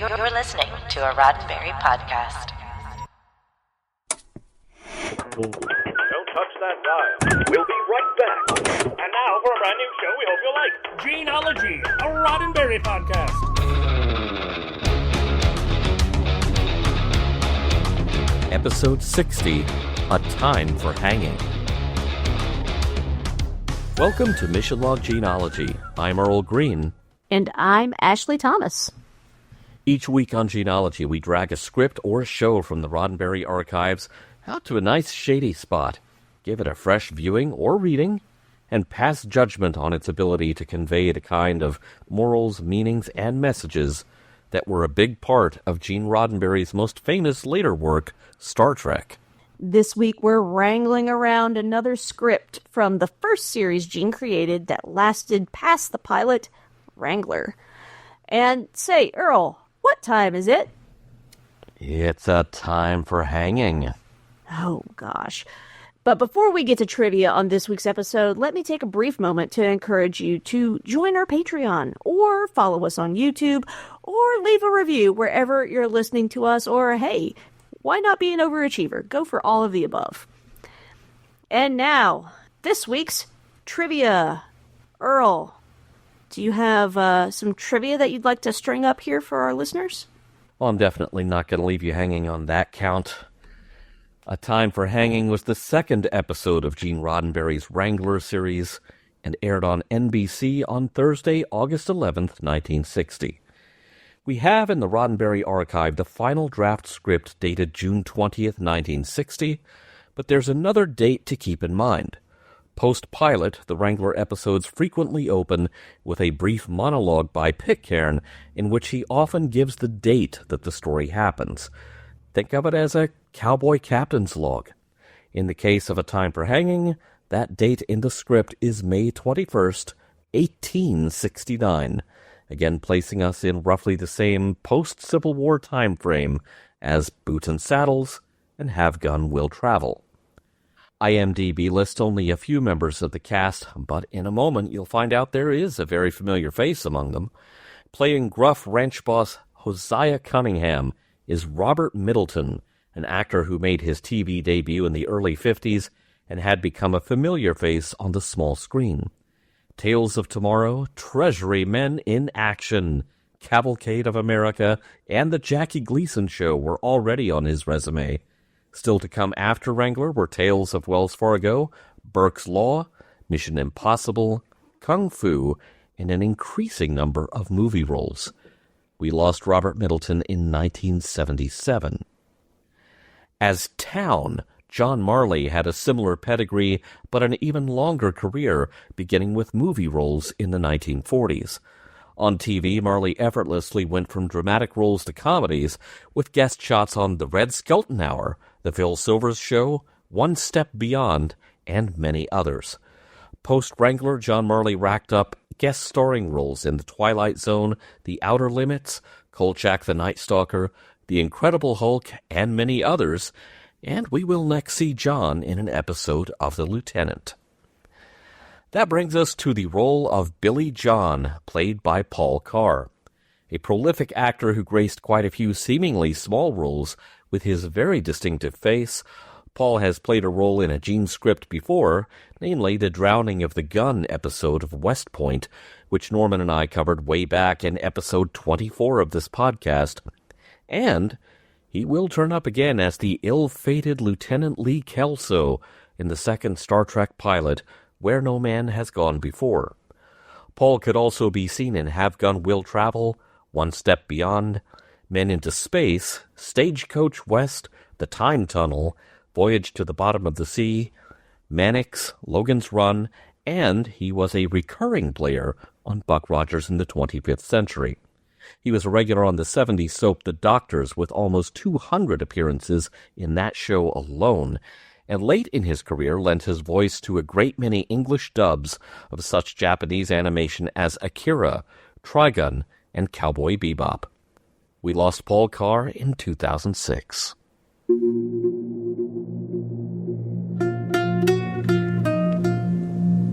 You're listening to a Roddenberry podcast. Don't touch that dial. We'll be right back. And now for a brand new show we hope you'll like. Gene-ology, a Roddenberry podcast. Episode 60, A Time for Hanging. Welcome to Mission Log Gene-ology. I'm Earl Green. And I'm Ashley Thomas. Each week on Gene-ology, we drag a script or a show from the Roddenberry archives out to a nice shady spot, give it a fresh viewing or reading, and pass judgment on its ability to convey the kind of morals, meanings, and messages that were a big part of Gene Roddenberry's most famous later work, Star Trek. This week we're wrangling around another script from the first series Gene created that lasted past the pilot, Wrangler. And say, Earl, what time is it? It's a time for hanging. Oh, gosh. But before we get to trivia on this week's episode, let me take a brief moment to encourage you to join our Patreon, or follow us on YouTube, or leave a review wherever you're listening to us, or hey, why not be an overachiever? Go for all of the above. And now, this week's trivia. Earl, do you have some trivia that you'd like to string up here for our listeners? Well, I'm definitely not going to leave you hanging on that count. A Time for Hanging was the second episode of Gene Roddenberry's Wrangler series and aired on NBC on Thursday, August 11th, 1960. We have in the Roddenberry archive the final draft script dated June 20th, 1960, but there's another date to keep in mind. Post-pilot, the Wrangler episodes frequently open with a brief monologue by Pitcairn in which he often gives the date that the story happens. Think of it as a cowboy captain's log. In the case of A Time for Hanging, that date in the script is May 21st, 1869, again placing us in roughly the same post-Civil War time frame as Boots and Saddles and Have Gun Will Travel. IMDb lists only a few members of the cast, but in a moment you'll find out there is a very familiar face among them. Playing gruff ranch boss Hosea Cunningham is Robert Middleton, an actor who made his TV debut in the early 50s and had become a familiar face on the small screen. Tales of Tomorrow, Treasury Men in Action, Cavalcade of America, and The Jackie Gleason Show were already on his resume. Still to come after Wrangler were Tales of Wells Fargo, Burke's Law, Mission Impossible, Kung Fu, and an increasing number of movie roles. We lost Robert Middleton in 1977. As Towne, John Marley had a similar pedigree, but an even longer career, beginning with movie roles in the 1940s. On TV, Marley effortlessly went from dramatic roles to comedies, with guest shots on The Red Skelton Hour, The Phil Silvers Show, One Step Beyond, and many others. Post-Wrangler, John Marley racked up guest starring roles in The Twilight Zone, The Outer Limits, Kolchak the Night Stalker, The Incredible Hulk, and many others, and we will next see John in an episode of The Lieutenant. That brings us to the role of Billy John, played by Paul Carr, a prolific actor who graced quite a few seemingly small roles with his very distinctive face. Paul has played a role in a Gene script before, namely the Drowning of the Gun episode of West Point, which Norman and I covered way back in episode 24 of this podcast. And he will turn up again as the ill-fated Lieutenant Lee Kelso in the second Star Trek pilot, Where No Man Has Gone Before. Paul could also be seen in Have Gun Will Travel, One Step Beyond, Men into Space, Stagecoach West, The Time Tunnel, Voyage to the Bottom of the Sea, Mannix, Logan's Run, and he was a recurring player on Buck Rogers in the 25th Century. He was a regular on the 70s soap The Doctors, with almost 200 appearances in that show alone, and late in his career lent his voice to a great many English dubs of such Japanese animation as Akira, Trigun, and Cowboy Bebop. We lost Paul Carr in 2006.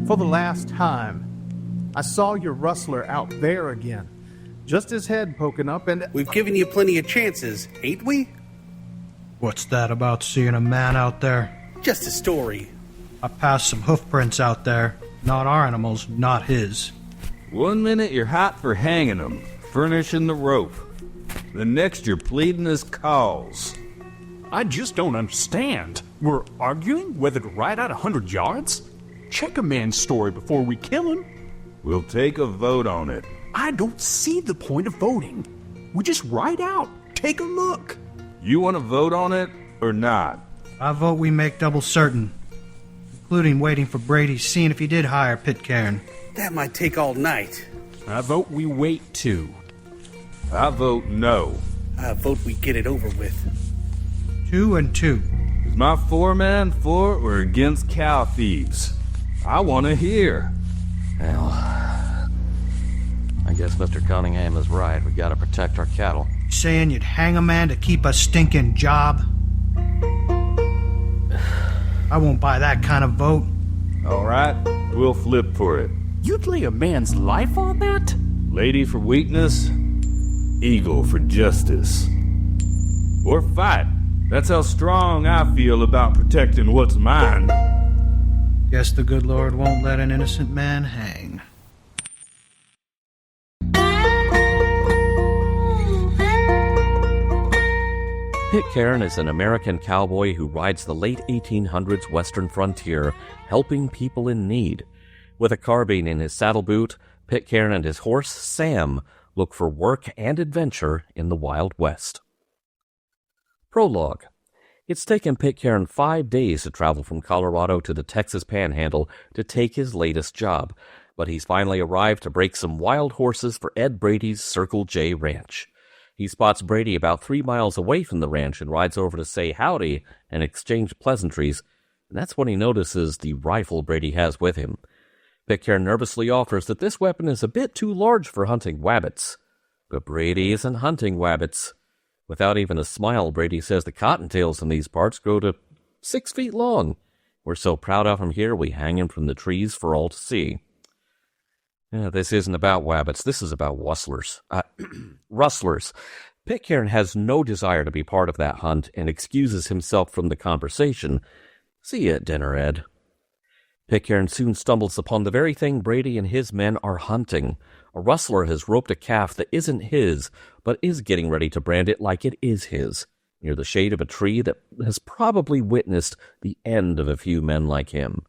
For the last time, I saw your rustler out there again. Just his head poking up and... We've given you plenty of chances, ain't we? What's that about seeing a man out there? Just a story. I passed some hoof prints out there. Not our animals, not his. 1 minute you're hot for hanging him, furnishing the rope. The next you're pleading his cause. I just don't understand. We're arguing whether to ride out 100 yards? Check a man's story before we kill him. We'll take a vote on it. I don't see the point of voting. We just ride out. Take a look. You want to vote on it or not? I vote we make double certain, including waiting for Brady, seeing if he did hire Pitcairn. That might take all night. I vote we wait too. I vote no. I vote we get it over with. 2 and 2. Is my foreman for or against cow thieves? I want to hear. Well, I guess Mr. Cunningham is right. We gotta protect our cattle. Saying you'd hang a man to keep a stinking job? I won't buy that kind of vote. All right, we'll flip for it. You'd lay a man's life on that? Lady for weakness, eagle for justice. Or fight. That's how strong I feel about protecting what's mine. Guess the good Lord won't let an innocent man hang. Pitcairn is an American cowboy who rides the late 1800s western frontier, helping people in need. With a carbine in his saddle boot, Pitcairn and his horse, Sam, look for work and adventure in the Wild West. Prologue. It's taken Pitcairn 5 days to travel from Colorado to the Texas Panhandle to take his latest job, but he's finally arrived to break some wild horses for Ed Brady's Circle J Ranch. He spots Brady about 3 miles away from the ranch and rides over to say howdy and exchange pleasantries, and that's when he notices the rifle Brady has with him. Pitcairn nervously offers that this weapon is a bit too large for hunting wabbits. But Brady isn't hunting wabbits. Without even a smile, Brady says the cottontails in these parts grow to 6 feet long. We're so proud of him here, we hang him from the trees for all to see. This isn't about wabbits, this is about rustlers. Rustlers. Pitcairn has no desire to be part of that hunt and excuses himself from the conversation. See you at dinner, Ed. Pitcairn soon stumbles upon the very thing Brady and his men are hunting. A rustler has roped a calf that isn't his, but is getting ready to brand it like it is his, near the shade of a tree that has probably witnessed the end of a few men like him.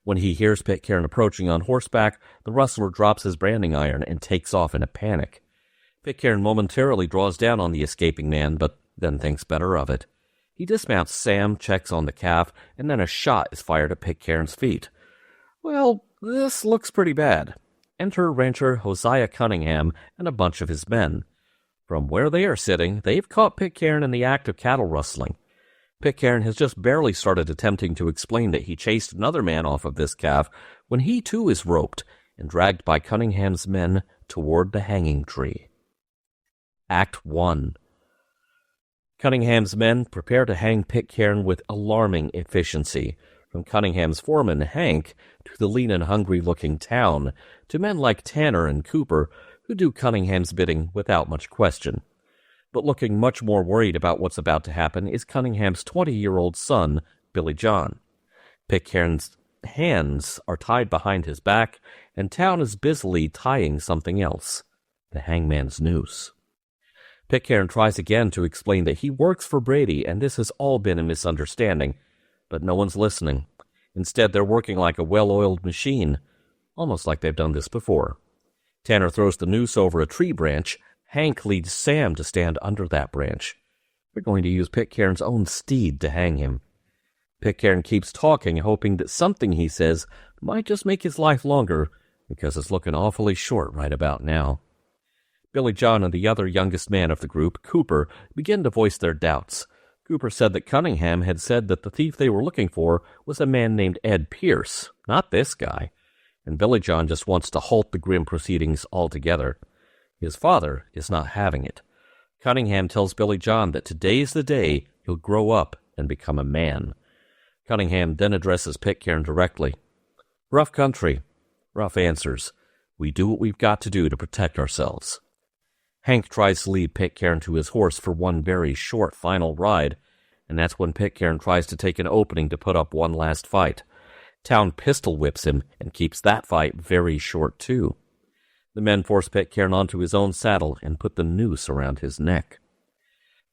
When he hears Pitcairn approaching on horseback, the rustler drops his branding iron and takes off in a panic. Pitcairn momentarily draws down on the escaping man, but then thinks better of it. He dismounts Sam, checks on the calf, and then a shot is fired at Pitcairn's feet. Well, this looks pretty bad. Enter rancher Hosea Cunningham and a bunch of his men. From where they are sitting, they've caught Pitcairn in the act of cattle rustling. Pitcairn has just barely started attempting to explain that he chased another man off of this calf when he too is roped and dragged by Cunningham's men toward the hanging tree. Act 1. Cunningham's men prepare to hang Pitcairn with alarming efficiency, from Cunningham's foreman, Hank, to the lean and hungry-looking Towne, to men like Tanner and Cooper, who do Cunningham's bidding without much question. But looking much more worried about what's about to happen is Cunningham's 20-year-old son, Billy John. Pitcairn's hands are tied behind his back, and Towne is busily tying something else, the hangman's noose. Pitcairn tries again to explain that he works for Brady and this has all been a misunderstanding, but no one's listening. Instead, they're working like a well-oiled machine, almost like they've done this before. Tanner throws the noose over a tree branch. Hank leads Sam to stand under that branch. They're going to use Pitcairn's own steed to hang him. Pitcairn keeps talking, hoping that something he says might just make his life longer, because it's looking awfully short right about now. Billy John and the other youngest man of the group, Cooper, begin to voice their doubts. Cooper said that Cunningham had said that the thief they were looking for was a man named Ed Pierce, not this guy. And Billy John just wants to halt the grim proceedings altogether. His father is not having it. Cunningham tells Billy John that today's the day he'll grow up and become a man. Cunningham then addresses Pitcairn directly. Rough country, rough answers. We do what we've got to do to protect ourselves. Hank tries to lead Pitcairn to his horse for one very short final ride, and that's when Pitcairn tries to take an opening to put up one last fight. Towne pistol whips him and keeps that fight very short, too. The men force Pitcairn onto his own saddle and put the noose around his neck.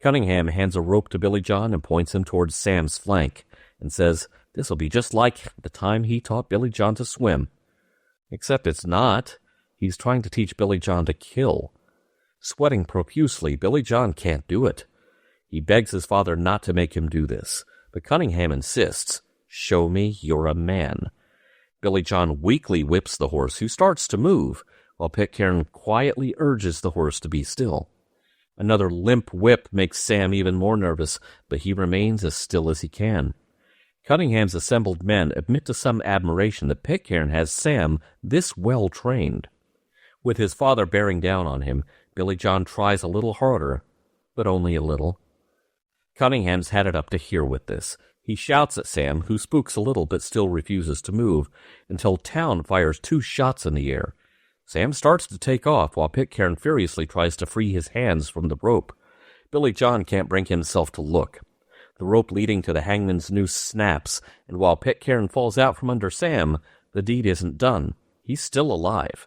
Cunningham hands a rope to Billy John and points him towards Sam's flank and says this'll be just like the time he taught Billy John to swim. Except it's not. He's trying to teach Billy John to kill. Sweating profusely, Billy John can't do it. He begs his father not to make him do this, but Cunningham insists, "Show me you're a man." Billy John weakly whips the horse, who starts to move, while Pitcairn quietly urges the horse to be still. Another limp whip makes Sam even more nervous, but he remains as still as he can. Cunningham's assembled men admit to some admiration that Pitcairn has Sam this well trained. With his father bearing down on him, Billy John tries a little harder, but only a little. Cunningham's had it up to here with this. He shouts at Sam, who spooks a little but still refuses to move, until Towne fires 2 shots in the air. Sam starts to take off while Pitcairn furiously tries to free his hands from the rope. Billy John can't bring himself to look. The rope leading to the hangman's noose snaps, and while Pitcairn falls out from under Sam, the deed isn't done. He's still alive.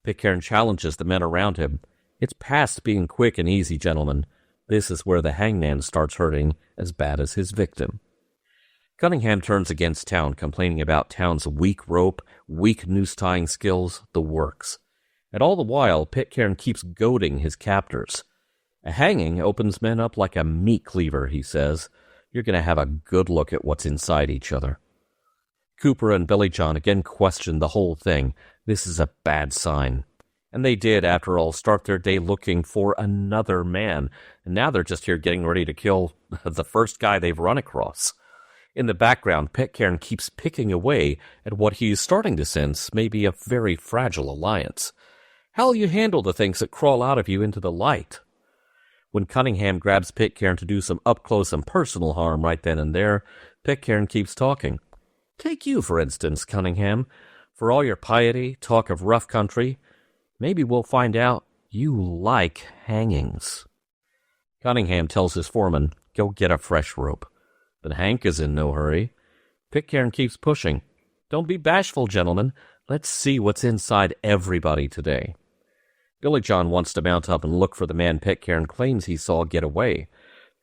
Pitcairn challenges the men around him. It's past being quick and easy, gentlemen. This is where the hangman starts hurting as bad as his victim. Cunningham turns against Towne, complaining about Towne's weak rope, weak noose-tying skills, the works. And all the while, Pitcairn keeps goading his captors. A hanging opens men up like a meat cleaver, he says. You're going to have a good look at what's inside each other. Cooper and Billy John again question the whole thing. This is a bad sign. And they did, after all, start their day looking for another man. And now they're just here getting ready to kill the first guy they've run across. In the background, Pitcairn keeps picking away at what he's starting to sense may be a very fragile alliance. How'll you handle the things that crawl out of you into the light? When Cunningham grabs Pitcairn to do some up-close and personal harm right then and there, Pitcairn keeps talking. Take you, for instance, Cunningham. For all your piety, talk of rough country, maybe we'll find out you like hangings. Cunningham tells his foreman, go get a fresh rope. But Hank is in no hurry. Pitcairn keeps pushing. Don't be bashful, gentlemen. Let's see what's inside everybody today. Billy John wants to mount up and look for the man Pitcairn claims he saw get away.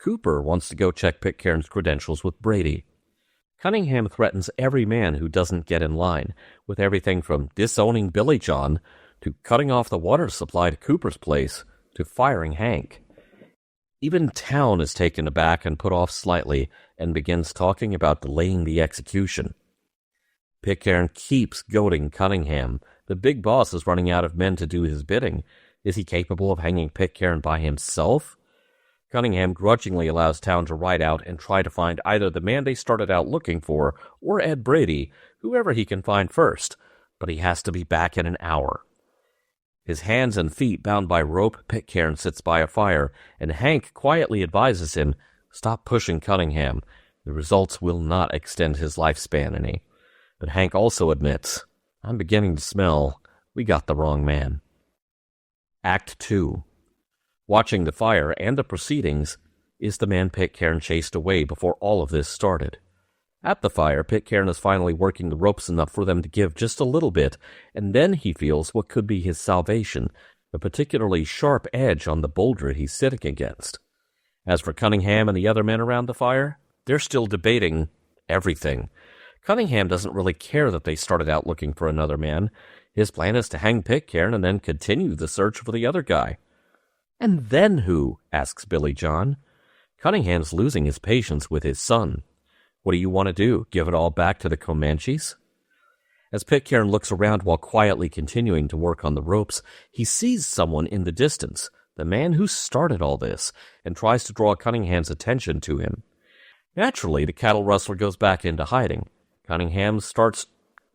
Cooper wants to go check Pitcairn's credentials with Brady. Cunningham threatens every man who doesn't get in line, with everything from disowning Billy John to cutting off the water supply to Cooper's place to firing Hank. Even Towne is taken aback and put off slightly and begins talking about delaying the execution. Pitcairn keeps goading Cunningham. The big boss is running out of men to do his bidding. Is he capable of hanging Pitcairn by himself? Cunningham grudgingly allows Towne to ride out and try to find either the man they started out looking for or Ed Brady, whoever he can find first, but he has to be back in an hour. His hands and feet bound by rope, Pitcairn sits by a fire, and Hank quietly advises him, stop pushing Cunningham. The results will not extend his lifespan any. But Hank also admits, I'm beginning to smell we got the wrong man. Act 2. Watching the fire and the proceedings is the man Pitcairn chased away before all of this started. At the fire, Pitcairn is finally working the ropes enough for them to give just a little bit, and then he feels what could be his salvation, a particularly sharp edge on the boulder he's sitting against. As for Cunningham and the other men around the fire, they're still debating everything. Cunningham doesn't really care that they started out looking for another man. His plan is to hang Pitcairn and then continue the search for the other guy. And then who? Asks Billy John. Cunningham's losing his patience with his son. What do you want to do? Give it all back to the Comegys? As Pitcairn looks around while quietly continuing to work on the ropes, he sees someone in the distance, the man who started all this, and tries to draw Cunningham's attention to him. Naturally, the cattle rustler goes back into hiding. Cunningham starts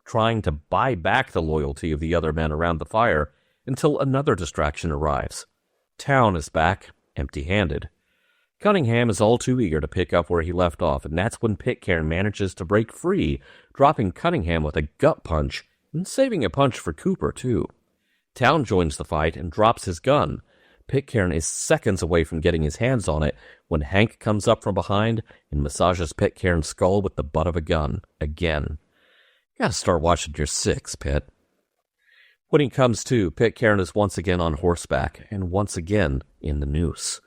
trying to buy back the loyalty of the other men around the fire until another distraction arrives. Towne is back, empty-handed. Cunningham is all too eager to pick up where he left off, and that's when Pitcairn manages to break free, dropping Cunningham with a gut punch, and saving a punch for Cooper, too. Towne joins the fight and drops his gun, Pitcairn is seconds away from getting his hands on it when Hank comes up from behind and massages Pitcairn's skull with the butt of a gun. Again. Gotta start watching your six, Pitt. When he comes to, Pitcairn is once again on horseback, and once again in the noose.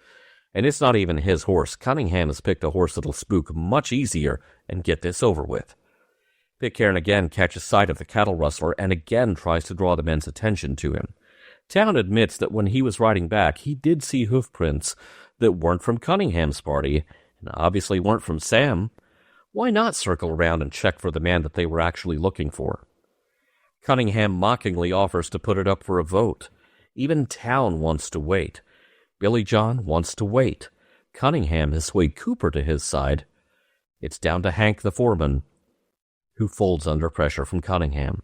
And it's not even his horse. Cunningham has picked a horse that'll spook much easier and get this over with. Pitcairn again catches sight of the cattle rustler and again tries to draw the men's attention to him. Towne admits that when he was riding back, he did see hoof prints that weren't from Cunningham's party, and obviously weren't from Sam. Why not circle around and check for the man that they were actually looking for? Cunningham mockingly offers to put it up for a vote. Even Towne wants to wait. Billy John wants to wait. Cunningham has swayed Cooper to his side. It's down to Hank the foreman, who folds under pressure from Cunningham.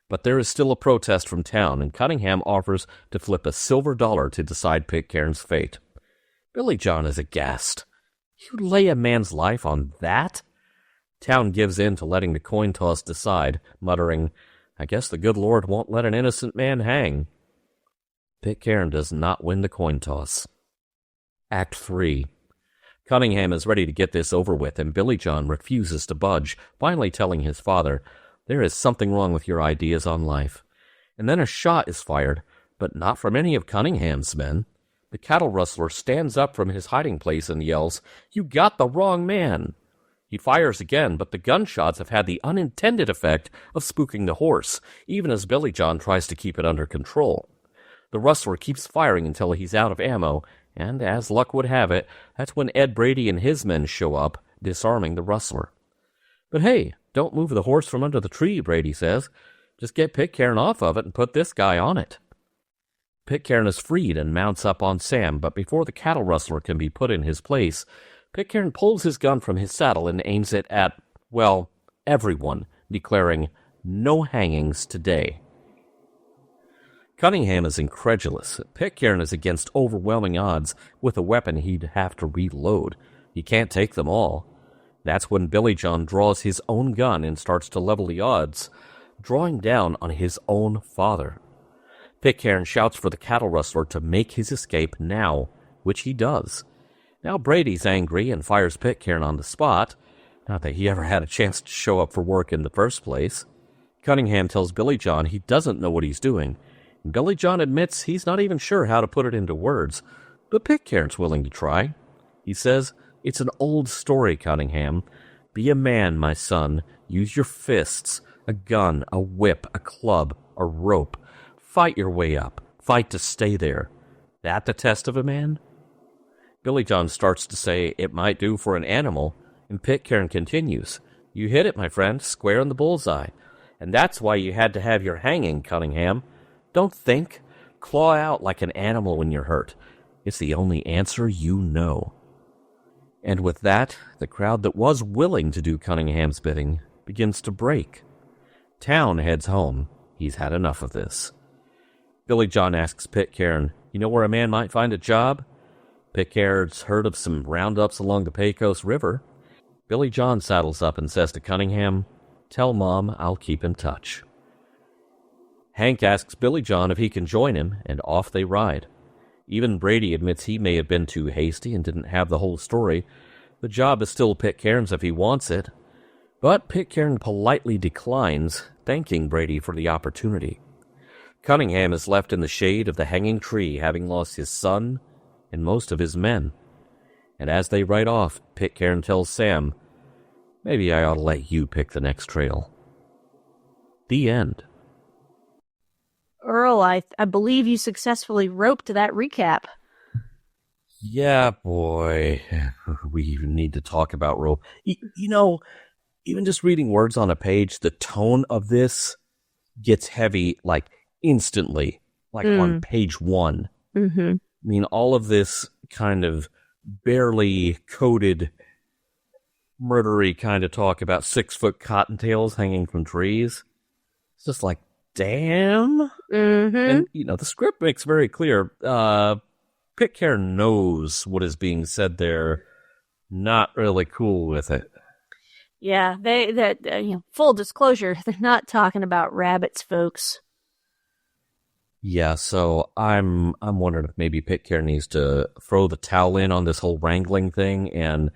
But there is still a protest from Towne, and Cunningham offers to flip a silver dollar to decide Pitcairn's fate. Billy John is aghast. You lay a man's life on that? Towne gives in to letting the coin toss decide, muttering, I guess the good Lord won't let an innocent man hang. Pitcairn does not win the coin toss. Act 3. Cunningham is ready to get this over with, and Billy John refuses to budge, finally telling his father, there is something wrong with your ideas on life. And then a shot is fired, but not from any of Cunningham's men. The cattle rustler stands up from his hiding place and yells, You got the wrong man! He fires again, but the gunshots have had the unintended effect of spooking the horse, even as Billy John tries to keep it under control. The rustler keeps firing until he's out of ammo, and as luck would have it, that's when Ed Brady and his men show up, disarming the rustler. But hey, don't move the horse from under the tree, Brady says. Just get Pitcairn off of it and put this guy on it. Pitcairn is freed and mounts up on Sam, but before the cattle rustler can be put in his place, Pitcairn pulls his gun from his saddle and aims it at, well, everyone, declaring, no hangings today. Cunningham is incredulous. Pitcairn is against overwhelming odds. With a weapon, he'd have to reload. He can't take them all. That's when Billy John draws his own gun and starts to level the odds, drawing down on his own father. Pitcairn shouts for the cattle rustler to make his escape now, which he does. Now Brady's angry and fires Pitcairn on the spot, not that he ever had a chance to show up for work in the first place. Cunningham tells Billy John he doesn't know what he's doing. Billy John admits he's not even sure how to put it into words, but Pitcairn's willing to try. He says, It's an old story, Cunningham. Be a man, my son. Use your fists, a gun, a whip, a club, a rope. Fight your way up. Fight to stay there. That the test of a man? Billy John starts to say it might do for an animal, and Pitcairn continues, You hit it, my friend, square in the bullseye. And that's why you had to have your hanging, Cunningham. Don't think. Claw out like an animal when you're hurt. It's the only answer you know. And with that, the crowd that was willing to do Cunningham's bidding begins to break. Towne heads home. He's had enough of this. Billy John asks Pitcairn, You know where a man might find a job? Pitcairn's heard of some roundups along the Pecos River. Billy John saddles up and says to Cunningham, Tell Mom I'll keep in touch. Hank asks Billy John if he can join him, and off they ride. Even Brady admits he may have been too hasty and didn't have the whole story. The job is still Pitcairn's if he wants it. But Pitcairn politely declines, thanking Brady for the opportunity. Cunningham is left in the shade of the hanging tree, having lost his son and most of his men. And as they ride off, Pitcairn tells Sam, Maybe I ought to let you pick the next trail. The end. Earl, I believe you successfully roped that recap. Yeah, boy. We need to talk about rope. You know, even just reading words on a page, the tone of this gets heavy, like, instantly. Like on page 1. Mm-hmm. I mean, all of this kind of barely coded, murdery kind of talk about 6-foot cottontails hanging from trees. It's just like, damn. Mm-hmm. And, you know, the script makes very clear, Pitcairn knows what is being said there. Not really cool with it. Yeah, full disclosure, they're not talking about rabbits, folks. Yeah, so I'm wondering if maybe Pitcairn needs to throw the towel in on this whole wrangling thing and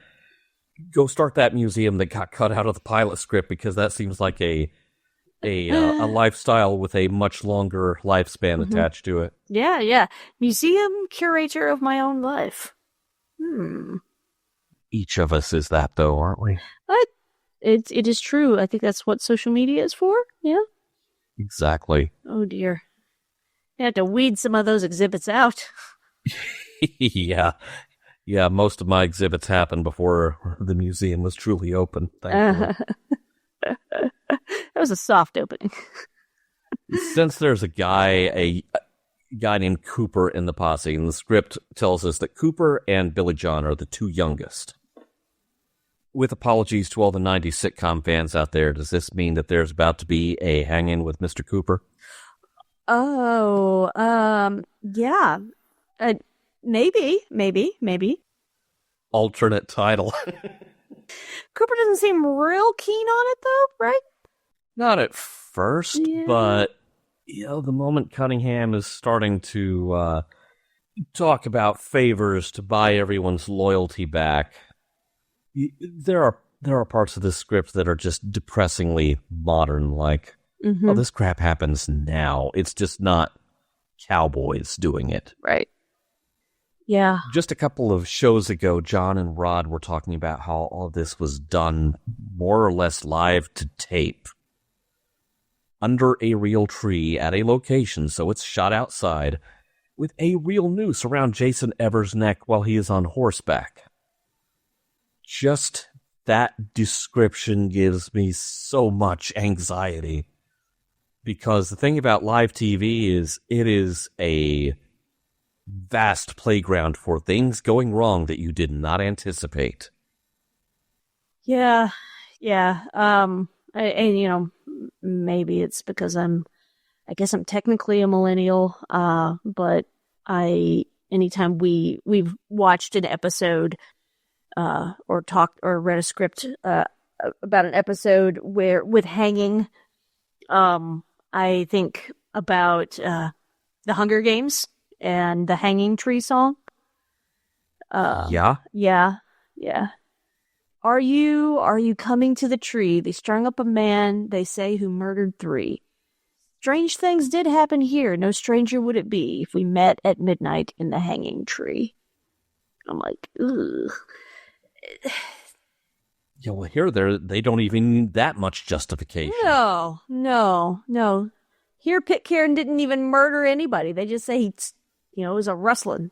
go start that museum that got cut out of the pilot script, because that seems like a lifestyle with a much longer lifespan attached to it. Yeah. Museum curator of my own life. Each of us is that, though, aren't we? But it is true. I think that's what social media is for. Yeah. Exactly. Oh dear. You have to weed some of those exhibits out. Yeah, most of my exhibits happened before the museum was truly open, thankfully. That was a soft opening. Since there's a guy named Cooper in the posse, and the script tells us that Cooper and Billy John are the two youngest. With apologies to all the 90s sitcom fans out there, does this mean that there's about to be a hang-in with Mr. Cooper? Oh, yeah. Maybe. Alternate title. Cooper doesn't seem real keen on it, though, right? Not at first, but the moment Cunningham is starting to talk about favors to buy everyone's loyalty back, there are parts of this script that are just depressingly modern, like, oh, this crap happens now. It's just not cowboys doing it. Right. Yeah. Just a couple of shows ago, John and Rod were talking about how all this was done more or less live to tape. Under a real tree at a location, so it's shot outside, with a real noose around Jason Evers' neck while he is on horseback. Just that description gives me so much anxiety. Because the thing about live TV is it is a vast playground for things going wrong that you did not anticipate. Yeah. And maybe it's because I guess I'm technically a millennial, but anytime we've watched an episode, or talked or read a script, about an episode with hanging, I think about, the Hunger Games and the Hanging Tree song. Yeah? Yeah. Are you coming to the tree? They strung up a man, they say, who murdered 3. Strange things did happen here. No stranger would it be if we met at midnight in the hanging tree. I'm like, ugh. Yeah, well, here they don't even need that much justification. No. Here, Pitcairn didn't even murder anybody. They just say it was a rustling.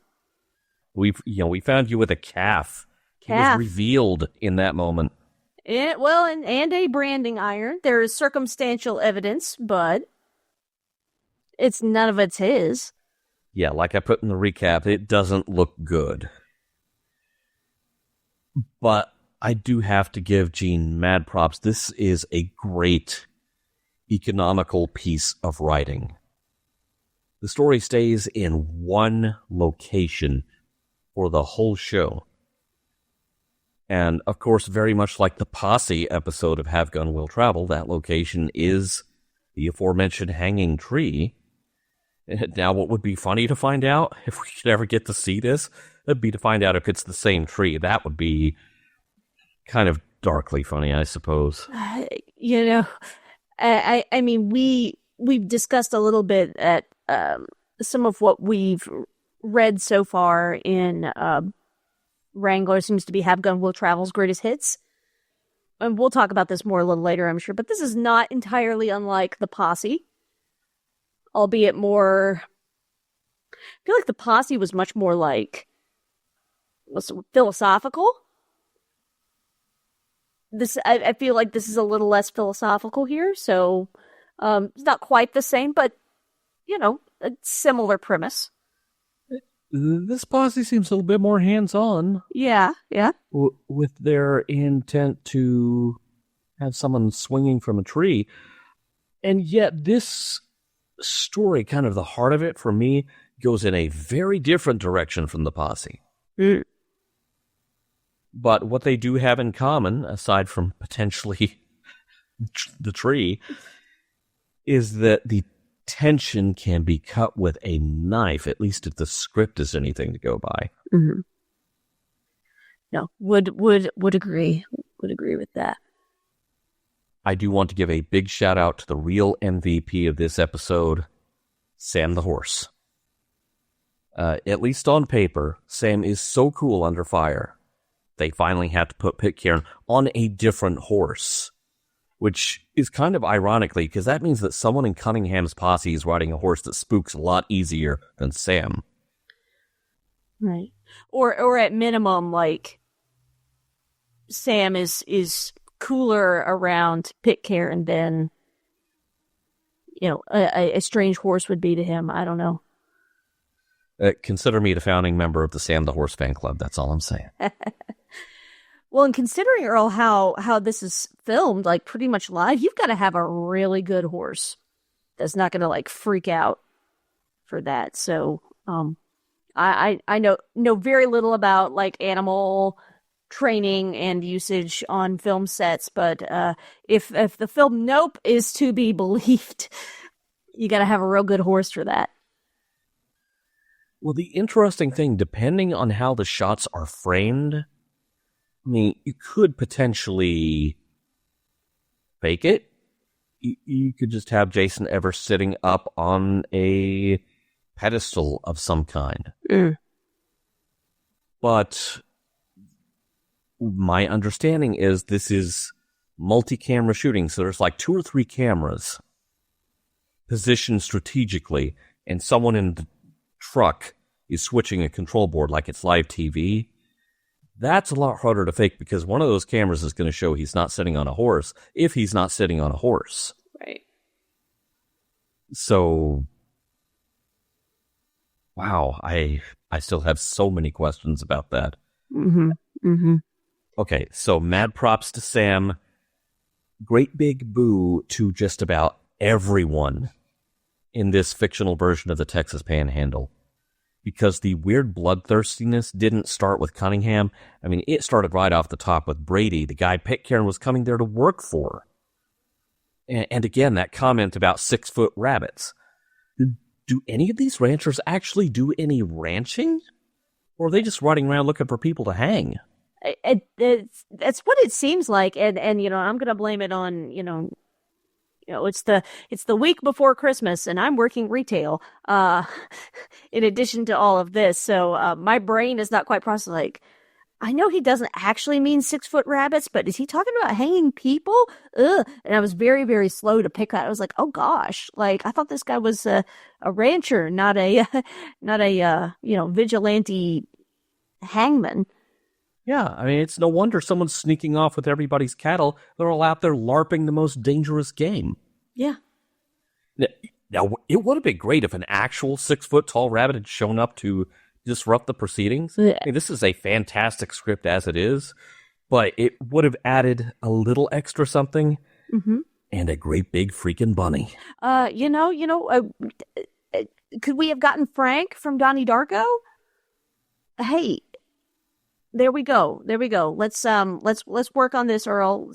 We found you with a calf. He was revealed in that moment. And a branding iron. There is circumstantial evidence, but none of it's his. Yeah, like I put in the recap, it doesn't look good. But I do have to give Gene mad props. This is a great economical piece of writing. The story stays in one location for the whole show. And, of course, very much like the Posse episode of Have Gun Will Travel, that location is the aforementioned hanging tree. Now, what would be funny to find out, if we could ever get to see this, would be to find out if it's the same tree. That would be kind of darkly funny, I suppose. I mean, we've discussed a little bit at some of what we've read so far in Wrangler seems to be Have Gun Will Travel's greatest hits. And we'll talk about this more a little later, I'm sure. But this is not entirely unlike the Posse. Albeit more... I feel like the Posse was much more like... philosophical. I feel like this is a little less philosophical here. So it's not quite the same, but, a similar premise. This Posse seems a little bit more hands-on. Yeah. With their intent to have someone swinging from a tree. And yet this story, kind of the heart of it, for me, goes in a very different direction from the Posse. But what they do have in common, aside from potentially the tree, is that the tension can be cut with a knife, at least if the script is anything to go by. Mm-hmm. No, would agree. Would agree with that. I do want to give a big shout out to the real MVP of this episode, Sam the horse. At least on paper, Sam is so cool under fire. They finally had to put Pitcairn on a different horse, which is kind of ironically, because that means that someone in Cunningham's posse is riding a horse that spooks a lot easier than Sam. Right. Or at minimum, like, Sam is cooler around Pitcairn than, a strange horse would be to him. I don't know. Consider me the founding member of the Sam the Horse fan club. That's all I'm saying. Well, and considering, Earl, how this is filmed, like, pretty much live, you've got to have a really good horse that's not going to, like, freak out for that. So, I know very little about, like, animal training and usage on film sets, but if the film Nope is to be believed, you got to have a real good horse for that. Well, the interesting thing, depending on how the shots are framed, I mean, you could potentially fake it. You could just have Jason Evers sitting up on a pedestal of some kind. Mm. But my understanding is this is multi-camera shooting, so there's like 2 or 3 cameras positioned strategically, and someone in the truck is switching a control board like it's live TV. That's a lot harder to fake because one of those cameras is going to show he's not sitting on a horse if he's not sitting on a horse. Right. So, wow, I still have so many questions about that. Mm-hmm. Mm-hmm. Okay, so mad props to Sam. Great big boo to just about everyone in this fictional version of the Texas Panhandle. Because the weird bloodthirstiness didn't start with Cunningham. I mean, it started right off the top with Brady, the guy Pitcairn was coming there to work for. And again, that comment about 6-foot rabbits. Do any of these ranchers actually do any ranching? Or are they just running around looking for people to hang? That's what it seems like. And I'm going to blame it on, it's the week before Christmas and I'm working retail, in addition to all of this. So, my brain is not quite processed. Like, I know he doesn't actually mean 6-foot rabbits, but is he talking about hanging people? Ugh. And I was very, very slow to pick that. I was like, oh gosh, like I thought this guy was a rancher, not a vigilante hangman. Yeah, I mean, it's no wonder someone's sneaking off with everybody's cattle. They're all out there LARPing the most dangerous game. Yeah. Now, it would have been great if an actual 6-foot tall rabbit had shown up to disrupt the proceedings. Yeah. I mean, this is a fantastic script as it is, but it would have added a little extra something. Mm-hmm. And a great big freaking bunny. Could we have gotten Frank from Donnie Darko? Hey. There we go. Let's work on this, Earl.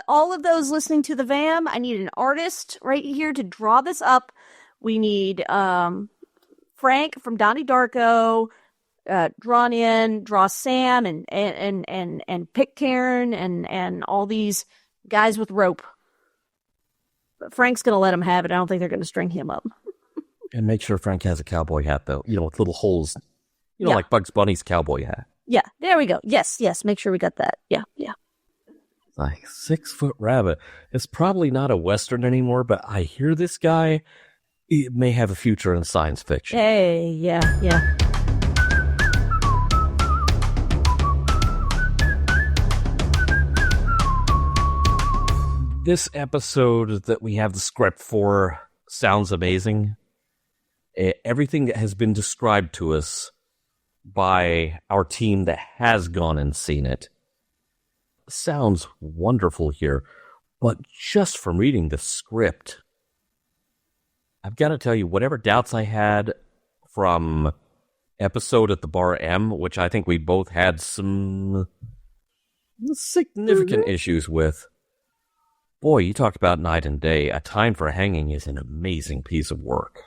All of those listening to the VAM, I need an artist right here to draw this up. We need Frank from Donnie Darko draw Sam and Pitcairn and all these guys with rope. But Frank's gonna let him have it. I don't think they're gonna string him up. And make sure Frank has a cowboy hat, though. With little holes. Yeah. Like Bugs Bunny's cowboy hat. Yeah, there we go. Yes, make sure we got that. Yeah. Like 6-foot rabbit. It's probably not a Western anymore, but I hear this guy, it may have a future in science fiction. Hey, yeah. This episode that we have the script for sounds amazing. Everything that has been described to us by our team that has gone and seen it sounds wonderful here, but just from reading the script, I've got to tell you, whatever doubts I had from episode at the Bar M, which I think we both had some significant issues with, Boy, you talk about night and day. A Time for Hanging is an amazing piece of work.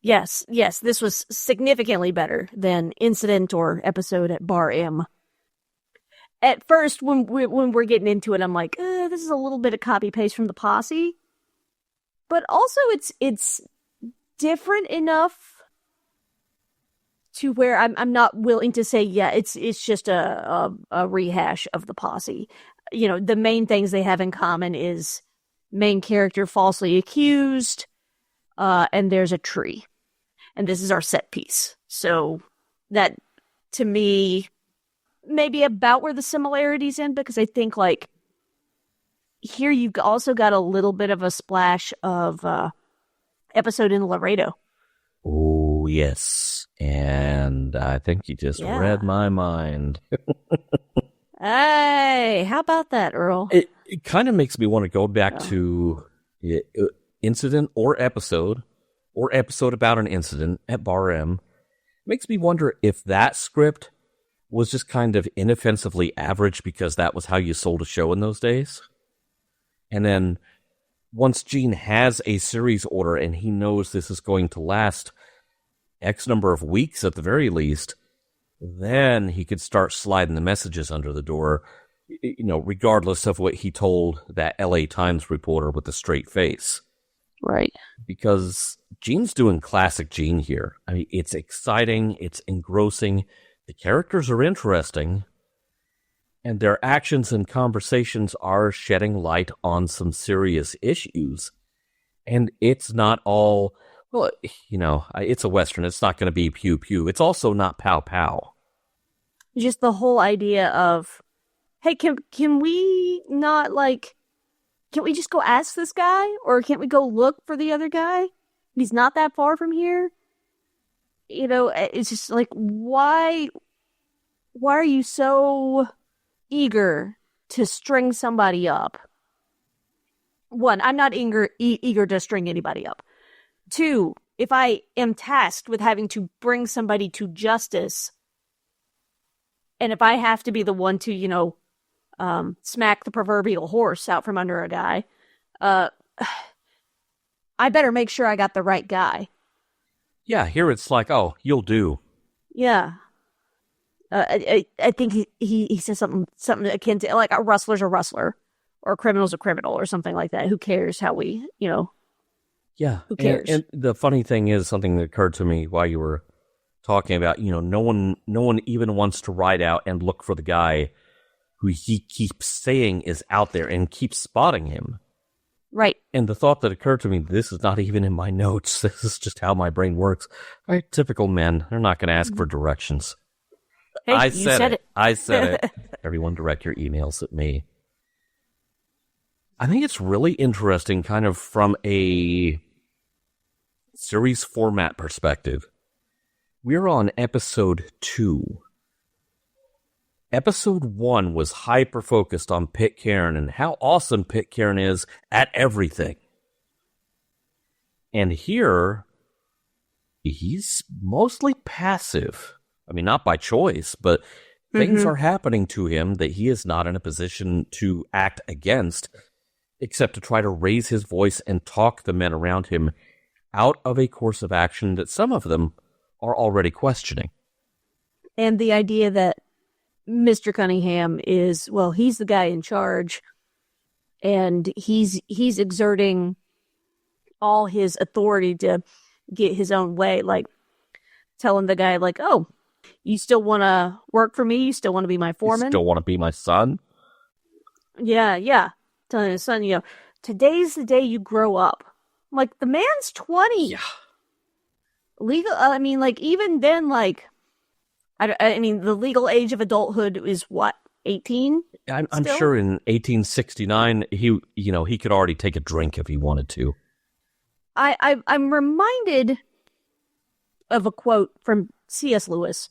Yes, this was significantly better than incident or episode at Bar M. At first, when we're getting into it, I'm like, this is a little bit of copy-paste from the Posse. But also, it's different enough to where I'm not willing to say, yeah, it's just a rehash of the Posse. You know, the main things they have in common is main character falsely accused, and there's a tree. And this is our set piece. So that, to me, maybe about where the similarities end, because I think, like, here you've also got a little bit of a splash of episode in Laredo. Oh, yes. And I think you just read my mind. Hey, how about that, Earl? It kind of makes me want to go back to incident or episode about an incident at Bar M. Makes me wonder if that script was just kind of inoffensively average because that was how you sold a show in those days. And then once Gene has a series order and he knows this is going to last X number of weeks at the very least, then he could start sliding the messages under the door, you know, regardless of what he told that LA Times reporter with the straight face. Right. Because Gene's doing classic Gene here. I mean, it's exciting, it's engrossing, the characters are interesting, and their actions and conversations are shedding light on some serious issues. And it's not all, well, you know, it's a Western. It's not going to be pew-pew. It's also not pow-pow. Just the whole idea of, hey, can we not, like, can't we just go ask this guy? Or can't we go look for the other guy? He's not that far from here. You know, it's just like, why are you so eager to string somebody up? One, I'm not eager to string anybody up. Two, if I am tasked with having to bring somebody to justice, and if I have to be the one to, you know, smack the proverbial horse out from under a guy, I better make sure I got the right guy. Yeah, here it's like, oh, you'll do. Yeah. I think he says something akin to, like, a rustler's a rustler, or a criminal's a criminal, or something like that. Who cares how we, you know? Yeah. Who cares? And the funny thing is, something that occurred to me while you were talking about, you know, no one even wants to ride out and look for the guy who he keeps saying is out there and keeps spotting him. Right. And the thought that occurred to me, this is not even in my notes. This is just how my brain works. Right, typical men. They're not going to ask for directions. Hey, I you said it. I said it. Everyone direct your emails at me. I think it's really interesting, kind of from a series format perspective. We're on episode 2. Episode 1 was hyper-focused on Pitcairn and how awesome Pitcairn is at everything. And here, he's mostly passive. I mean, not by choice, but things are happening to him that he is not in a position to act against, except to try to raise his voice and talk the men around him out of a course of action that some of them are already questioning. And the idea that Mr. Cunningham is, well, he's the guy in charge, and he's exerting all his authority to get his own way, like telling the guy, like, oh, you still want to work for me? You still want to be my foreman? You still want to be my son? Yeah. Telling his son, you know, today's the day you grow up. Like, the man's 20. Yeah. Legal, I mean, like, even then, like, I mean, the legal age of adulthood is what, 18? I'm sure in 1869, he could already take a drink if he wanted to. I'm reminded of a quote from C.S. Lewis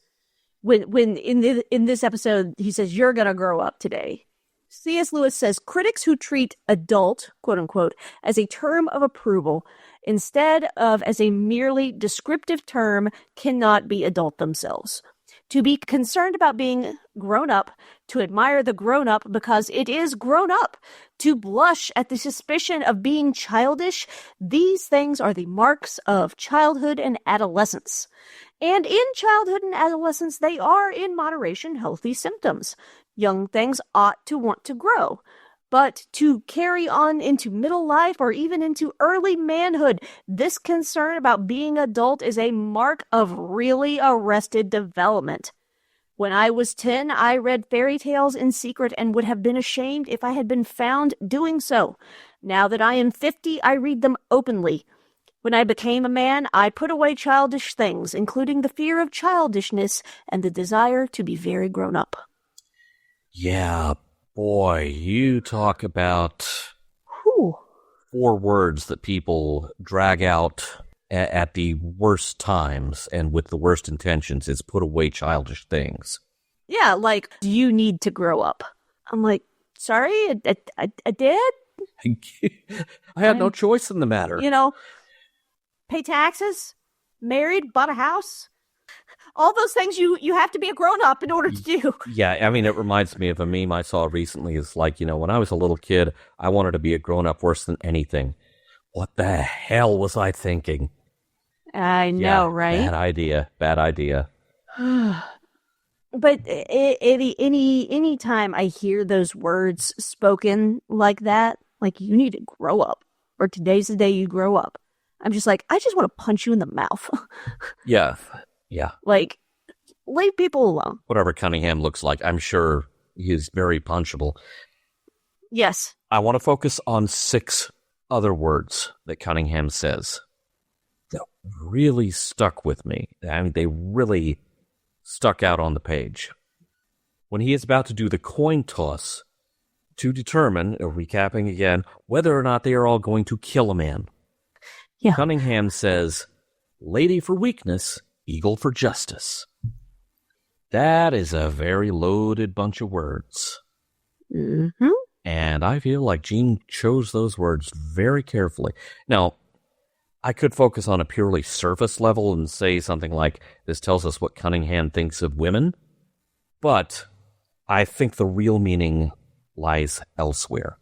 when in this episode he says, "You're gonna grow up today." C.S. Lewis says, critics who treat adult, quote unquote, as a term of approval instead of as a merely descriptive term cannot be adult themselves. to be concerned about being grown up, to admire the grown up because it is grown up, to blush at the suspicion of being childish. These things are the marks of childhood and adolescence. And in childhood and adolescence, they are, in moderation, healthy symptoms. Young things ought to want to grow. But to carry on into middle life or even into early manhood, this concern about being adult is a mark of really arrested development. When I was 10, I read fairy tales in secret and would have been ashamed if I had been found doing so. Now that I am 50, I read them openly. When I became a man, I put away childish things, including the fear of childishness and the desire to be very grown up. Yeah, boy, you talk about Whew. 4 words that people drag out at the worst times and with the worst intentions is put away childish things. Yeah, like, do you need to grow up? I'm like, sorry, I did? I had no choice in the matter. You know, pay taxes, married, bought a house. All those things you have to be a grown-up in order to do. Yeah, I mean, it reminds me of a meme I saw recently. It's like, when I was a little kid, I wanted to be a grown-up worse than anything. What the hell was I thinking? I know, right? Bad idea. But any time I hear those words spoken like that, like, you need to grow up, or today's the day you grow up, I'm just like, I just want to punch you in the mouth. Yeah. Like, leave people alone. Whatever Cunningham looks like, I'm sure he's very punchable. Yes. I want to focus on 6 other words that Cunningham says that really stuck with me. I mean, they really stuck out on the page. When he is about to do the coin toss to determine, recapping again, whether or not they are all going to kill a man. Yeah. Cunningham says, "Lady for weakness, eagle for justice." That is a very loaded bunch of words. Mm-hmm. And I feel like Gene chose those words very carefully. Now, I could focus on a purely surface level and say something like, this tells us what Cunningham thinks of women, but I think the real meaning lies elsewhere.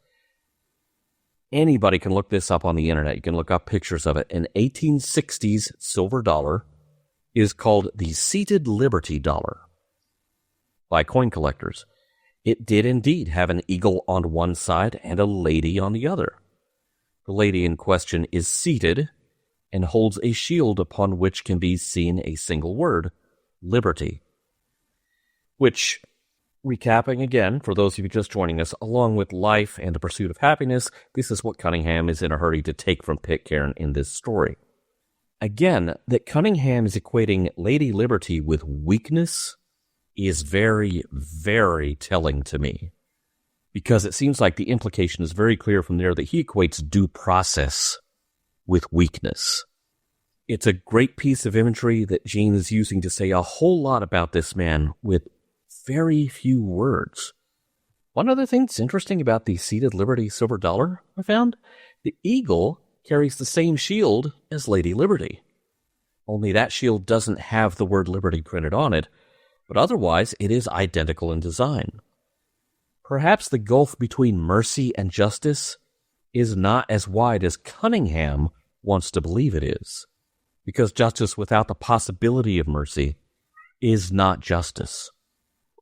Anybody can look this up on the internet. You can look up pictures of it. An 1860s silver dollar is called the Seated Liberty Dollar by coin collectors. It did indeed have an eagle on one side and a lady on the other. The lady in question is seated and holds a shield upon which can be seen a single word, liberty. Which, recapping again, for those of you just joining us, along with life and the pursuit of happiness, this is what Cunningham is in a hurry to take from Pitcairn in this story. Again, that Cunningham is equating Lady Liberty with weakness is very, very telling to me. Because it seems like the implication is very clear from there that he equates due process with weakness. It's a great piece of imagery that Gene is using to say a whole lot about this man with very few words. One other thing that's interesting about the Seated Liberty silver dollar I found, the eagle carries the same shield as Lady Liberty. Only that shield doesn't have the word liberty printed on it, but otherwise it is identical in design. Perhaps the gulf between mercy and justice is not as wide as Cunningham wants to believe it is, because justice without the possibility of mercy is not justice.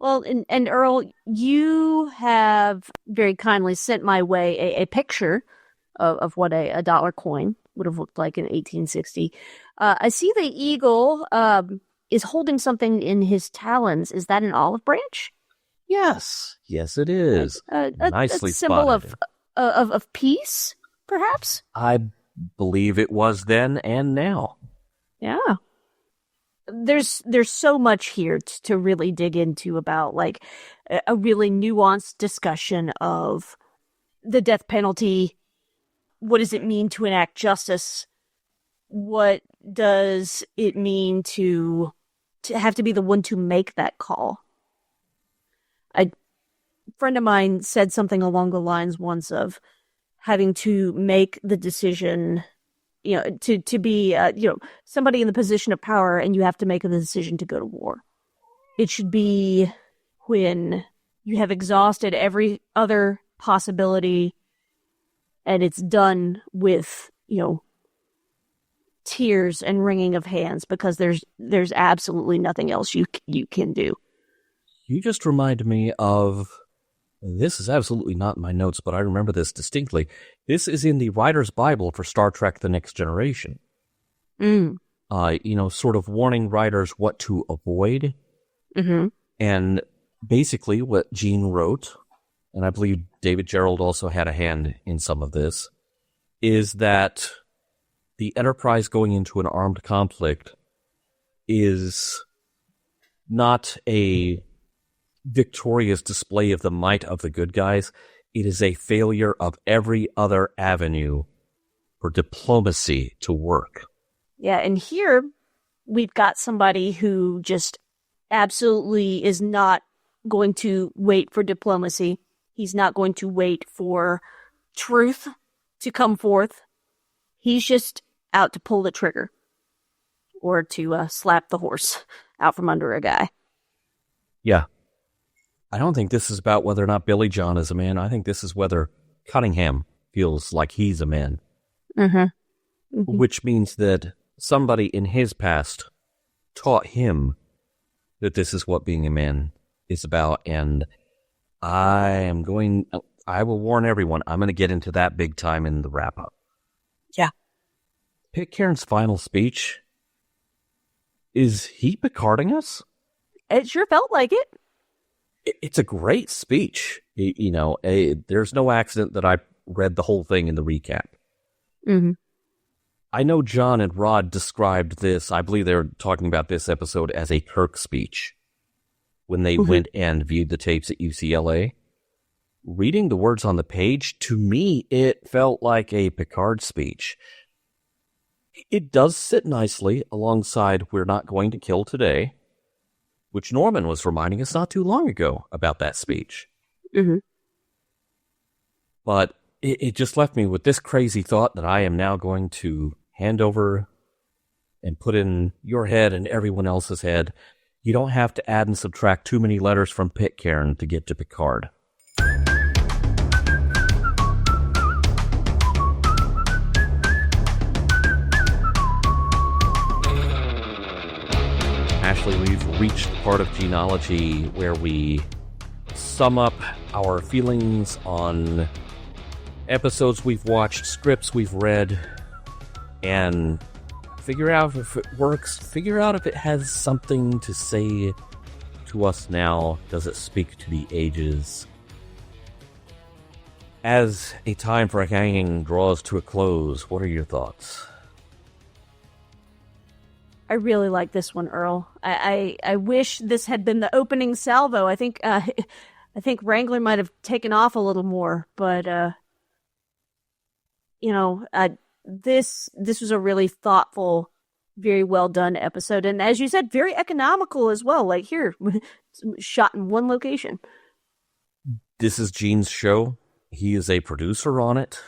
Well, and Earl, you have very kindly sent my way a picture of what a dollar coin would have looked like in 1860. I see the eagle is holding something in his talons. Is that an olive branch? Yes, it is. Nicely a symbol spotted. of peace, perhaps? I believe it was then and now. Yeah. There's so much here to really dig into about, like, a really nuanced discussion of the death penalty. What does it mean to enact justice? What does it mean to have to be the one to make that call? A friend of mine said something along the lines once of having to make the decision, to be, somebody in the position of power, and you have to make the decision to go to war. It should be when you have exhausted every other possibility and it's done with, tears and wringing of hands because there's absolutely nothing else you can do. You just remind me of, this is absolutely not in my notes, but I remember this distinctly. This is in the writer's Bible for Star Trek The Next Generation. Sort of warning writers what to avoid. Mm-hmm. And basically what Gene wrote, and I believe David Gerald also had a hand in some of this, is that the Enterprise going into an armed conflict is not a victorious display of the might of the good guys. It is a failure of every other avenue for diplomacy to work. Yeah, and here we've got somebody who just absolutely is not going to wait for diplomacy. He's not going to wait for truth to come forth. He's just out to pull the trigger or to slap the horse out from under a guy. Yeah. I don't think this is about whether or not Billy John is a man. I think this is whether Cunningham feels like he's a man. Mm-hmm. Mm-hmm. Which means that somebody in his past taught him that this is what being a man is about. And I will warn everyone, I'm going to get into that big time in the wrap-up. Yeah. Pitcairn's final speech, is he Picarding us? It sure felt like it. It's a great speech. There's no accident that I read the whole thing in the recap. Mm-hmm. I know John and Rod described this, I believe they were talking about this episode as a Kirk speech when they went and viewed the tapes at UCLA. Reading the words on the page, to me, it felt like a Picard speech. It does sit nicely alongside We're Not Going to Kill Today, which Norman was reminding us not too long ago about that speech. Mm-hmm. But it just left me with this crazy thought that I am now going to hand over and put in your head and everyone else's head. You don't have to add and subtract too many letters from Pitcairn to get to Picard. Ashley, we've reached the part of Gene-ology where we sum up our feelings on episodes we've watched, scripts we've read, and figure out if it works, figure out if it has something to say to us now. Does it speak to the ages? As a time for hanging draws to a close, what are your thoughts? I really like this one, Earl. I wish this had been the opening salvo. I think Wrangler might have taken off a little more, but this was a really thoughtful, very well done episode, and as you said, very economical as well. Like here, shot in one location. This is Gene's show. He is a producer on it,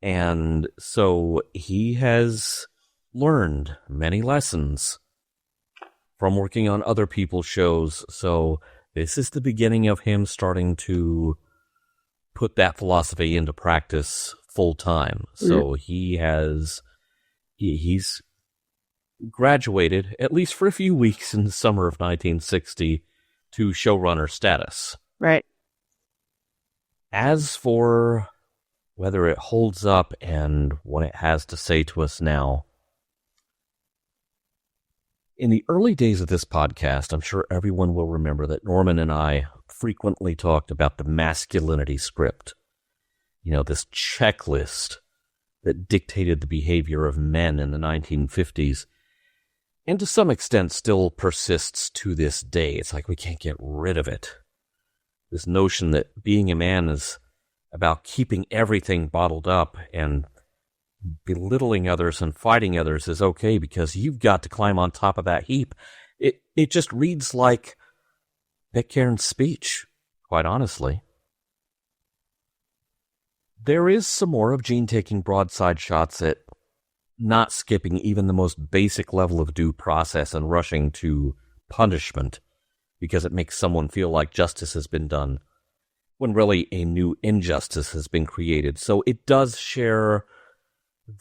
and so he has learned many lessons from working on other people's shows. So this is the beginning of him starting to put that philosophy into practice full time. So he's graduated, at least for a few weeks in the summer of 1960, to showrunner status. Right. As for whether it holds up and what it has to say to us now, in the early days of this podcast, I'm sure everyone will remember that Norman and I frequently talked about the masculinity script. This checklist that dictated the behavior of men in the 1950s, and to some extent still persists to this day. It's like we can't get rid of it. This notion that being a man is about keeping everything bottled up, and belittling others and fighting others is okay because you've got to climb on top of that heap. It just reads like Pitcairn's speech, quite honestly. There is some more of Gene taking broadside shots at not skipping even the most basic level of due process and rushing to punishment because it makes someone feel like justice has been done, when really a new injustice has been created. So it does share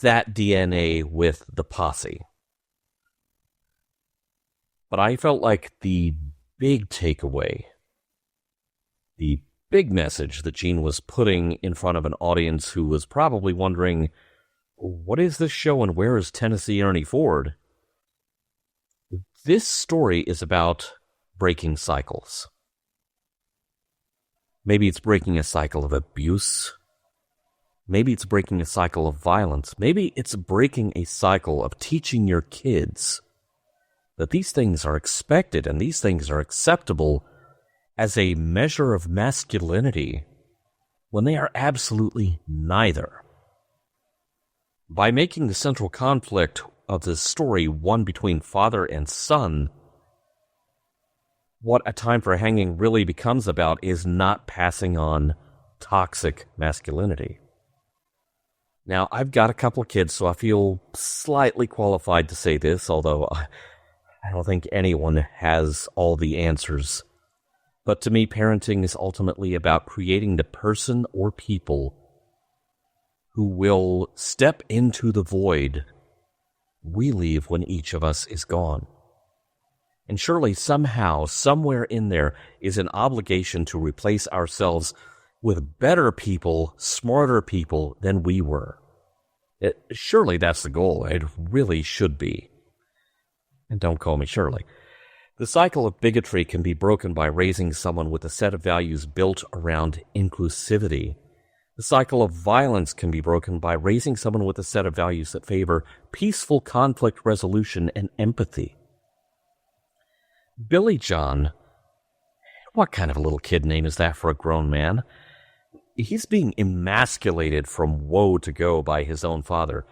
that DNA with the posse. But I felt like the big takeaway, the big message that Gene was putting in front of an audience who was probably wondering, what is this show and where is Tennessee Ernie Ford? This story is about breaking cycles. Maybe it's breaking a cycle of abuse. Maybe it's breaking a cycle of violence. Maybe it's breaking a cycle of teaching your kids that these things are expected and these things are acceptable as a measure of masculinity when they are absolutely neither. By making the central conflict of the story one between father and son, what A Time for Hanging really becomes about is not passing on toxic masculinity. Now, I've got a couple of kids, so I feel slightly qualified to say this, although I don't think anyone has all the answers. But to me, parenting is ultimately about creating the person or people who will step into the void we leave when each of us is gone. And surely somehow, somewhere in there, is an obligation to replace ourselves with better people, smarter people than we were. Surely that's the goal. It really should be. And don't call me Shirley. The cycle of bigotry can be broken by raising someone with a set of values built around inclusivity. The cycle of violence can be broken by raising someone with a set of values that favor peaceful conflict resolution and empathy. Billy John, what kind of a little kid name is that for a grown man? He's being emasculated from woe to go by his own father.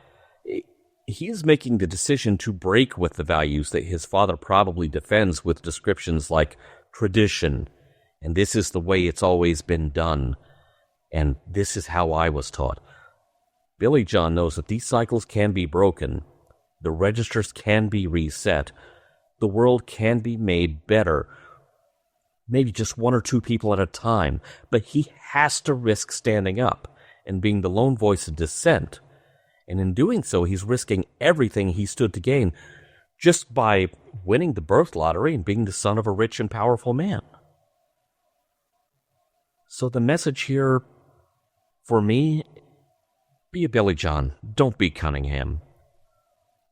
He is making the decision to break with the values that his father probably defends with descriptions like tradition, and this is the way it's always been done, and this is how I was taught. Billy John knows that these cycles can be broken, the registers can be reset, the world can be made better, maybe just one or two people at a time, but he has to risk standing up and being the lone voice of dissent. And in doing so, he's risking everything he stood to gain just by winning the birth lottery and being the son of a rich and powerful man. So the message here, for me, be a Billy John. Don't be Cunningham.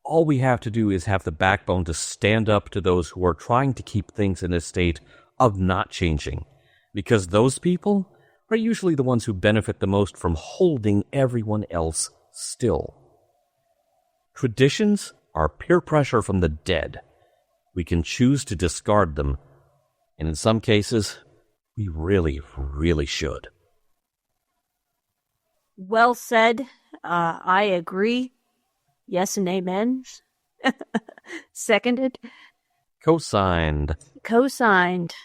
All we have to do is have the backbone to stand up to those who are trying to keep things in a state of not changing, because those people are usually the ones who benefit the most from holding everyone else still. Traditions are peer pressure from the dead. We can choose to discard them, and in some cases, we really, really should. Well said. I agree. Yes and amen. Seconded. Co-signed. Co-signed.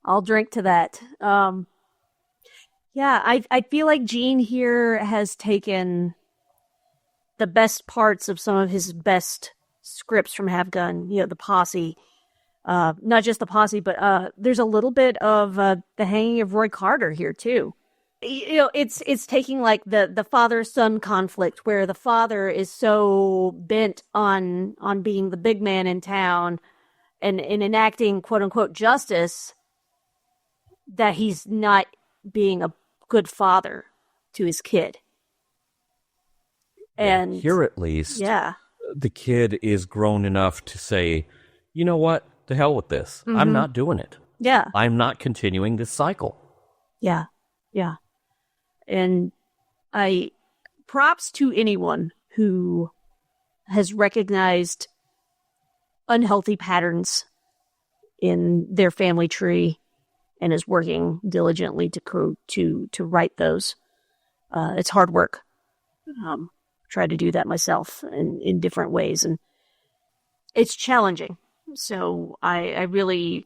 I'll drink to that. Yeah, I feel like Gene here has taken the best parts of some of his best scripts from Have Gun, the posse. Not just the posse, but there's a little bit of the hanging of Roy Carter here too. It's taking like the father-son conflict where the father is so bent on being the big man in town and enacting quote-unquote justice that he's not being a good father to his kid. And here at least, the kid is grown enough to say, you know what, to hell with this. Mm-hmm. I'm not doing it. Yeah. I'm not continuing this cycle. Yeah. And props to anyone who has recognized unhealthy patterns in their family tree and is working diligently to right those. It's hard work. Try to do that myself in different ways, and it's challenging. So I really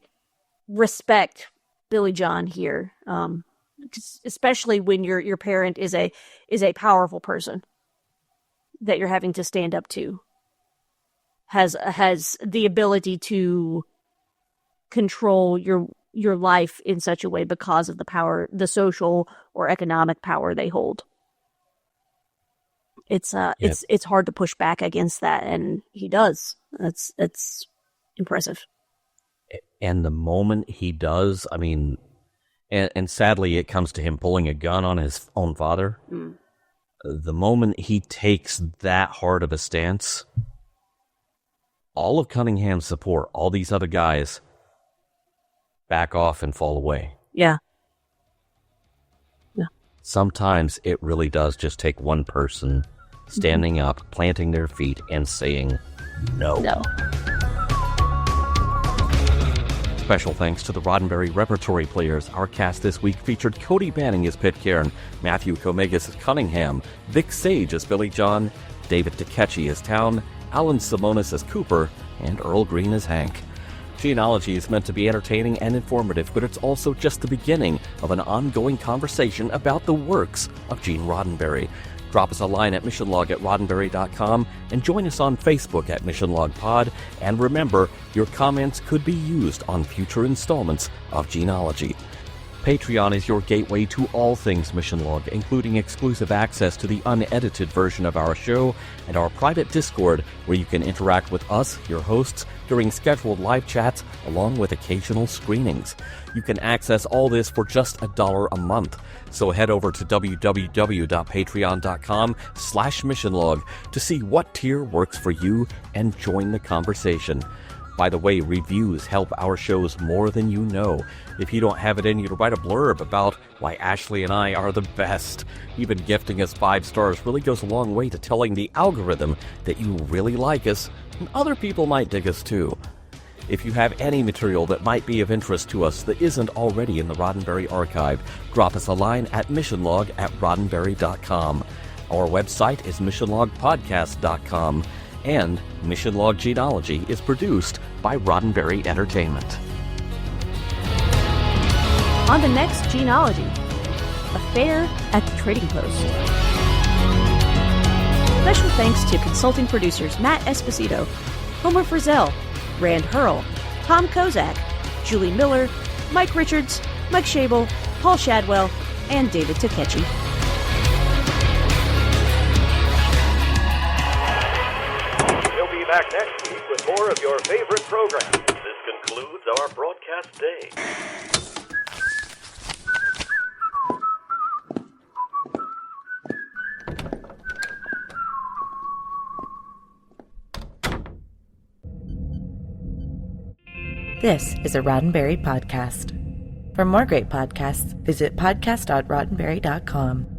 respect Billy John here, especially when your parent is a powerful person that you're having to stand up to, has the ability to control your life in such a way because of the power, the social or economic power they hold. It's hard to push back against that, and he does. It's impressive. And the moment he does, I mean, and sadly it comes to him pulling a gun on his own father. The moment he takes that hard of a stance, all of Cunningham's support, all these other guys, back off and fall away. Yeah. Sometimes it really does just take one person standing up, planting their feet, and saying no. No. Special thanks to the Roddenberry Repertory Players. Our cast this week featured Cody Banning as Pitcairn, Matthew Comegys as Cunningham, Vic Sage as Billy John, David Takechi as Towne, Alan Simonis as Cooper, and Earl Green as Hank. Gene-ology is meant to be entertaining and informative, but it's also just the beginning of an ongoing conversation about the works of Gene Roddenberry. Drop us a line at missionlog@roddenberry.com and join us on Facebook at MissionLogPod. And remember, your comments could be used on future installments of Gene-ology. Patreon is your gateway to all things Mission Log, including exclusive access to the unedited version of our show and our private Discord, where you can interact with us, your hosts, during scheduled live chats, along with occasional screenings. You can access all this for just $1 a month. So head over to www.patreon.com/missionlog to see what tier works for you and join the conversation. By the way, reviews help our shows more than you know. If you don't have it in you to write a blurb about why Ashley and I are the best, even gifting us 5 stars really goes a long way to telling the algorithm that you really like us, and other people might dig us too. If you have any material that might be of interest to us that isn't already in the Roddenberry archive, drop us a line at missionlog@roddenberry.com. Our website is missionlogpodcast.com. And Mission Log Gene-ology is produced by Roddenberry Entertainment. On the next Gene-ology, Affair at the Trading Post. Special thanks to consulting producers Matt Esposito, Homer Frizzell, Rand Hurl, Tom Kozak, Julie Miller, Mike Richards, Mike Schabel, Paul Shadwell, and David Takechi. Back next week with more of your favorite programs. This concludes our broadcast day. This is a Roddenberry podcast. For more great podcasts, visit podcast.roddenberry.com.